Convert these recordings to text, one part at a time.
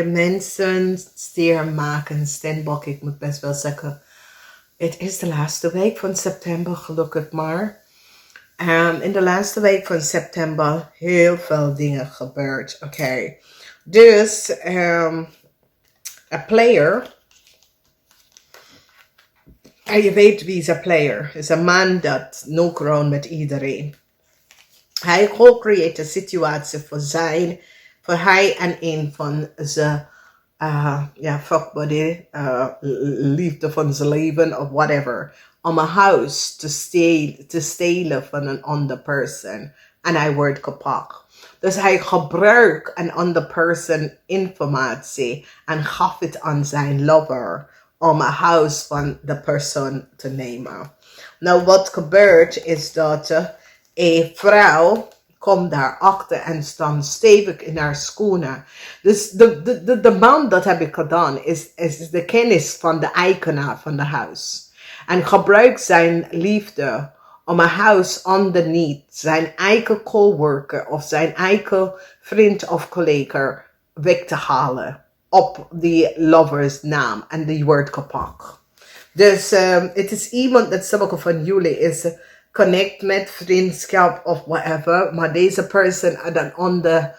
Aarde, mensen, STIER MAAGD STEENBOK. Ik moet best wel zeggen, het is de laatste week van september, gelukkig maar. In de laatste week van september heel veel dingen gebeurd. Oké. Dus, een player. En je weet wie is een player. Is een man dat no crown met iedereen. Hij co-creëert een situatie voor hij en een van zijn fuckbuddy, liefde van zijn leven of whatever, om een huis te stelen van een ander persoon. En hij wordt kapot. Dus hij gebruikt een ander persoon informatie en gaf het aan zijn lover om een huis van de persoon te nemen. Nou, wat gebeurt is dat een vrouw komt daarachter en staat stevig in haar schoenen. Dus de man dat heb ik gedaan is de kennis van de eigenaar van de huis. En gebruikt zijn liefde om een huis underneath zijn eigen coworker of zijn eigen vriend of collega weg te halen op die lovers naam. En die wordt kapot. Dus het is iemand dat sommige van jullie is connect met vriendschap of whatever. Maar deze persoon en een ander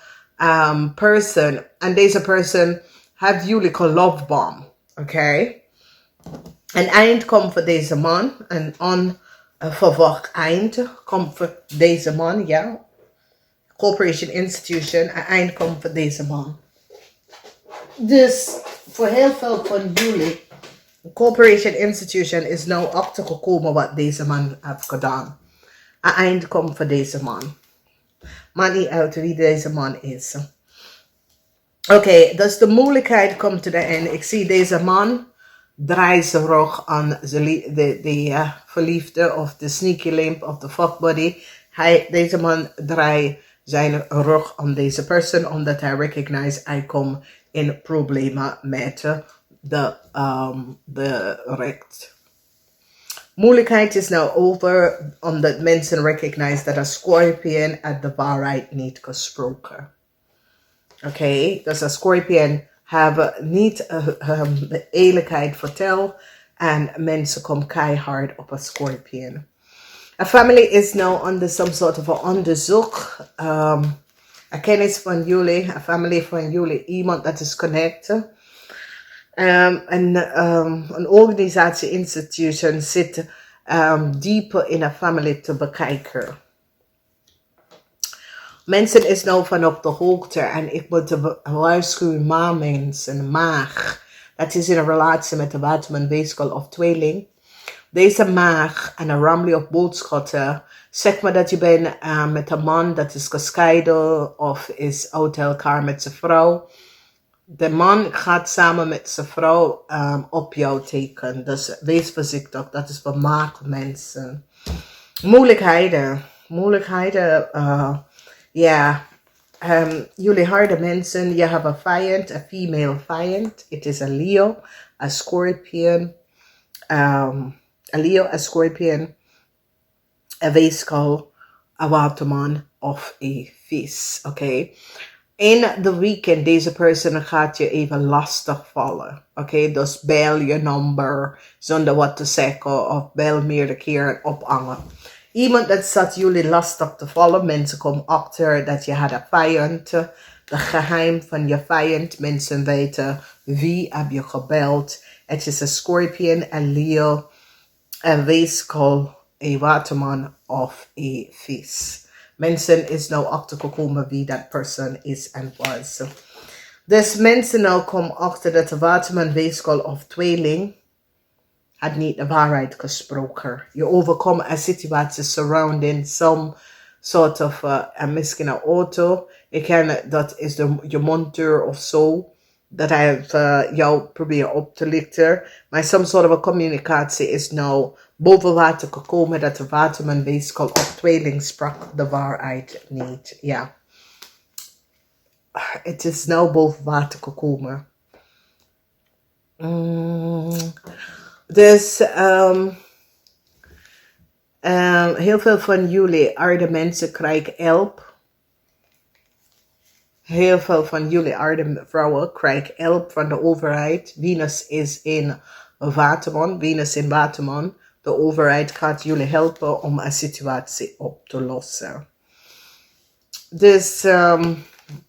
person. En deze person heeft jullie een love bomb. Oké. Een eind komt voor deze man. Een onverwacht eind komt voor deze man. Ja. Corporation institution. Een eind komt voor deze man. Dus voor heel veel van jullie. Corporation institution is nou achtergekomen wat deze man heeft gedaan. Een eind komt voor deze man. Maakt niet uit wie deze man is. Oké, dus de moeilijkheid komt erin. Ik zie deze man draait zijn rug aan de verliefde of de sneaky limp of de fuckbuddy. Deze man draait zijn rug aan deze persoon omdat hij recognized hij komt in problemen met de recht. Moeilijkheid is nou over omdat mensen recognize dat een scorpion uit de waarheid niet gesproken. Oké, dus een scorpion hebben niet de eerlijkheid verteld en mensen komen keihard op een scorpion. Een familie is nou onder some sort of onderzoek. Een kennis van jullie, een familie van jullie, iemand dat is connected. Een organisatie, institution zit dieper in een familie te bekijken. Mensen is nou van op de hoogte en ik moet waarschuwen, maar mensen, maag. Dat is in een relatie met de waterman, weeskal of tweeling. Deze maag en een rammelie of boodschatten. Zeg maar dat je bent met een man dat is gescheiden of is uit elkaar met zijn vrouw. De man gaat samen met zijn vrouw op jou tekenen. Dus wees voorzichtig. Dat is voor maagmensen. Moeilijkheden. Jullie harde mensen. Je hebt een vijand. Een female vijand. Het is een Leo. Een Scorpion. Een Leo, een Scorpion. Een weeskal. Een waterman. Of een vis. Oké. In de weekend, deze persoon gaat je even lastig vallen. Oké, dus bel je nummer zonder wat te zeggen of bel meerdere keren ophangen. Iemand dat zat jullie lastig te vallen. Mensen komen achter dat je had een vijand. De geheim van je vijand. Mensen weten wie heb je gebeld. Het is een Scorpion, een Leo, een weeskal, een waterman of een vis. Mensen is nou achtergekomen wie dat persoon is en was. Dus mensen nou komen achter dat de waterman, weeskal of tweeling had niet de waarheid gesproken. Je overkomt een situatie surrounding some sort of misschien een auto. Dat is je monteur of zo. Dat hij jou probeert op te lichten. Maar some sort of a communicatie is nou boven water gekomen dat de waterman, weeskal of tweeling sprak de waarheid niet. Ja. Het is nou boven water gekomen. Dus heel veel van jullie aarde mensen krijgen hulp. Heel veel van jullie aarde vrouwen krijgen hulp van de overheid. Venus is in Waterman, Venus in Waterman. De overheid gaat jullie helpen om een situatie op te lossen. Dus een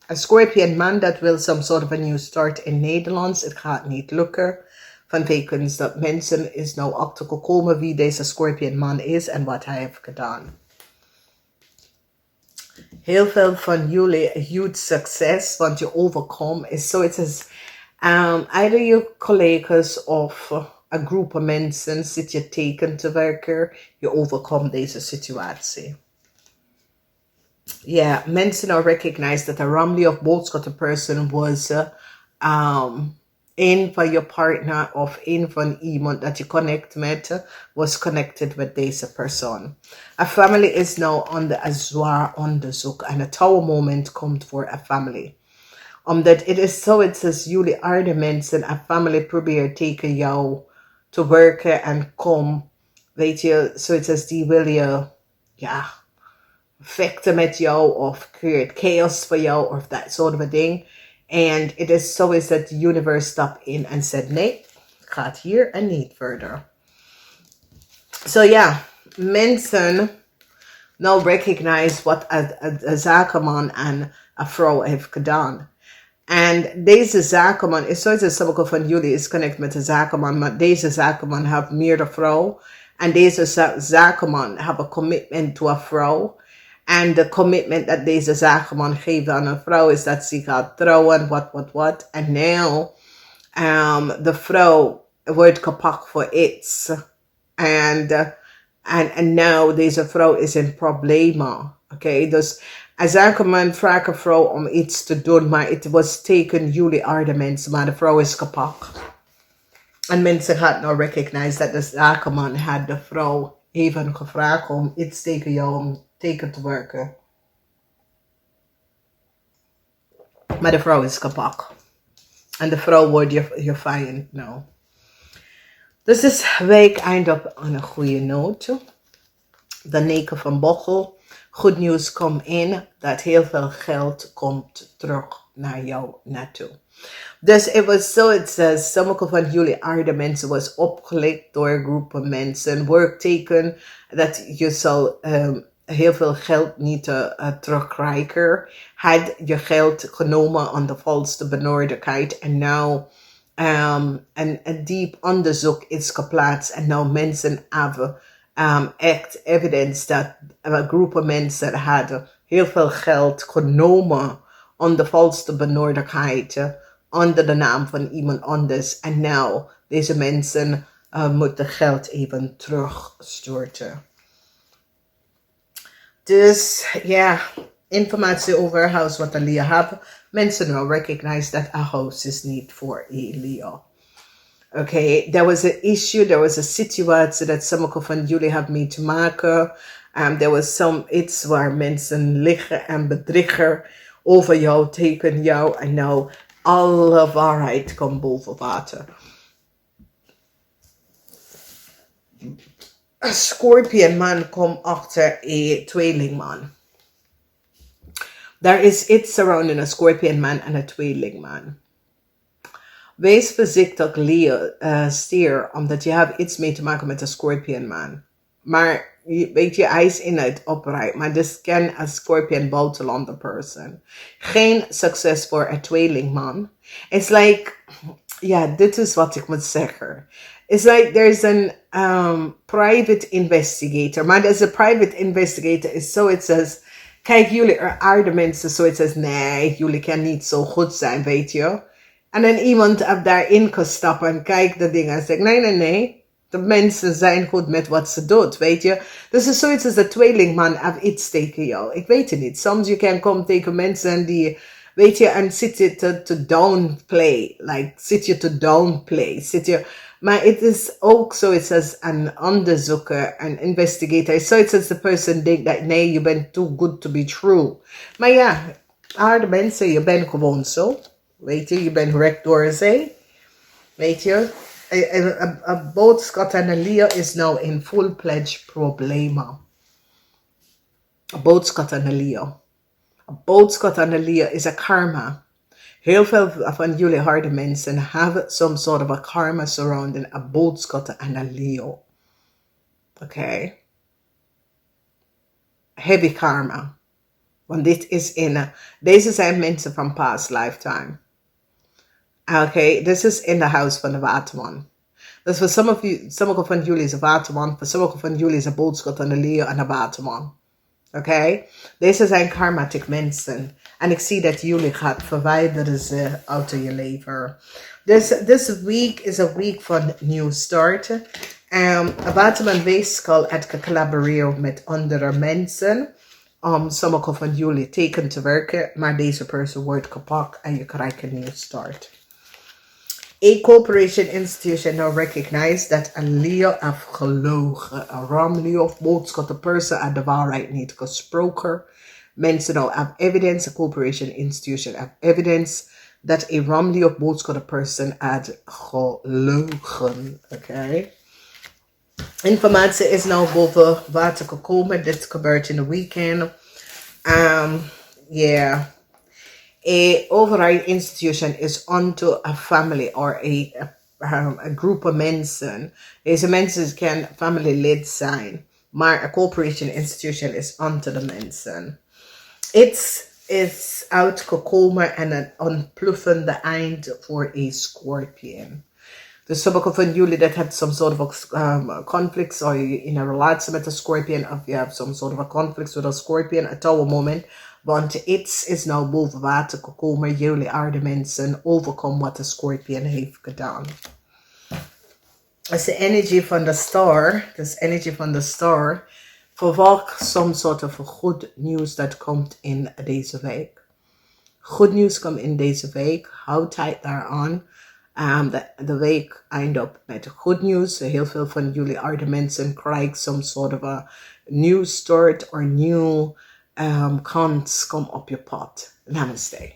Scorpion man dat wil some sort of a new start in Nederlands. Het gaat niet lukken. Vanwege dat mensen is nou achtergekomen wie deze Scorpion man is en wat hij heeft gedaan. Heel veel van jullie huge succes, want je overkomt is zoiets als either je collega's of een groep mensen zit je tegen te werken, je overkomt deze situatie. Yeah, mensen now recognize that a Ramley of boodschap person was een van je partner of een van iemand dat je connect met was connected with deze persoon. A family is now onder een zwaar onderzoek en het tower moment komt voor a family. Omdat het is zo, het is jullie aarde mensen, a family probeert tegen jou te werken en kom, weet je, zoiets als die wil je, ja, vechten met jou of create chaos voor jou of dat soort of ding. And it is so is that the universe stopped in and said, nee, gaat hier en niet verder. So yeah, mensen now recognize what a zakenman en een vrouw heeft gedaan. En deze zakenman is zoals sommige van jullie is connect met de zakenman, maar deze zakenman heeft meerdere vrouw. En deze zakenman heeft een commitment to a vrouw. En de commitment dat deze zakenman geeft aan een vrouw is dat ze gaat trouwen, wat. En nu, de vrouw wordt gepakt voor iets. En nu, deze vrouw is in problemen. Oké, dus een zakenman vraagt een vrouw om iets te doen, maar het was teken jullie aarde mensen, maar de vrouw is gepakt. En mensen gaan nou recognize dat de zakenman had de vrouw even gevraagd om iets tegen jou om tegen te werken. Maar de vrouw is gepakt. En de vrouw wordt je vijand nou. Dus de week eindigt aan een goede noot. De 9 van Bochel. Goed nieuws komt in dat heel veel geld komt terug naar jou naartoe. Dus het was zo, het says, sommige van jullie aarde mensen was opgelicht door groepen mensen. Werkteken dat je zal heel veel geld niet terugkrijgen. Had je geld genomen aan de valse benodigdheid en nou een diep onderzoek is geplaatst en nou mensen hebben echt evidence dat groepen mensen hadden heel veel geld genomen aan de valse benodigdheid onder de naam van iemand anders en nou deze mensen moeten geld even terugstorten. Dus ja, informatie over huis wat Leo hebben. Mensen nou recognize dat a house is niet voor Leo. Okay, there was an issue, there was a situatie dat sommige van jullie hebben mee te maken. There was iets waar mensen liggen en bedriegen over jou, tegen jou. En nou, alle waarheid komt boven water. Een Scorpion man komt achter een tweelingman. There is iets surrounding a Scorpion man en een tweelingman. Wees voorzichtig, Leo, stier, omdat je hebt iets mee te maken met een Scorpion man. Maar weet je, hij is in het upright, maar dit kan een Scorpion buitenlander person. Geen succes voor een tweelingman. It's like, ja, dit is wat ik moet zeggen. It's like there's an private investigator. Maar there's a private investigator is so it says, kijk jullie aarde mensen, so it says, nee, jullie kan niet zo goed zijn, weet je. En dan iemand heeft daarin gestapt en kijkt de dingen en zegt, nee. De mensen zijn goed met wat ze doet, weet je. Dus het is zoiets als de tweelingman heeft iets tegen jou. Ik weet het niet. Soms je kan komen tegen mensen die, weet je, en zit je te downplay. Like, zit je te downplay. Maar het is ook zoiets als een onderzoeker, een investigator. Zoiets als de person denkt dat, nee, je bent too good to be true. Maar ja, aarde mensen, je bent gewoon zo. Weet je bent recht door zee. Weet je. Een boodschap aan Leo is nou in full-pledged problemen. Een boodschap aan Leo. Een boodschap aan de Leo is een karma. Heel veel van jullie harde mensen have some sort of a karma surrounding a boodschap aan de Leo. Okay. Heavy karma. Want deze zijn mensen van past lifetime. Okay, this is in the house van de waterman. Dus voor sommige van jullie is een waterman, voor sommige van jullie is een boodschap aan de Leo en een waterman. Okay? Deze zijn karmatic mensen. En ik zie dat jullie gaat verwijderen ze uit je leven. This week is a week van new start. Waterman weeskal het collaboreren met andere mensen. Sommige van jullie teken te werken, maar deze persoon wordt gepakt en je krijgt een new start. A corporation institution now recognize that a Leo heeft gelogen. Een Romney of boodschap, de persoon uit de waarheid niet gesproken. Mensen now have evidence, a corporation institution have evidence that a Romney of boodschap, de persoon uit gelogen. Okay. Informatie is nou boven water gekomen. Dit gebeurt in de weekend. Yeah. A override institution is onto a family or a group of mensen. Deze mensen kan family lid zijn, maar a corporation institution is onto the mensen. It's uitgekomen en een ontpluffende eind voor a scorpion. Dus sommige van jullie that had some sort of conflicts or in a relatie met a scorpion, of you have some sort of a conflict with a scorpion at our moment. Want iets is nou boven water gekomen. Jullie aarde mensen overkomen wat de scorpion heeft gedaan. Dat is de energy van de star. Dat is energy van de star. Verwacht some sort of good news dat komt in deze week. Good news komt in deze week. Hou tight daaraan. De week eind op met good news. Heel veel van jullie aarde mensen krijgen some sort of a new start or new kans kom op je pad. Namaste.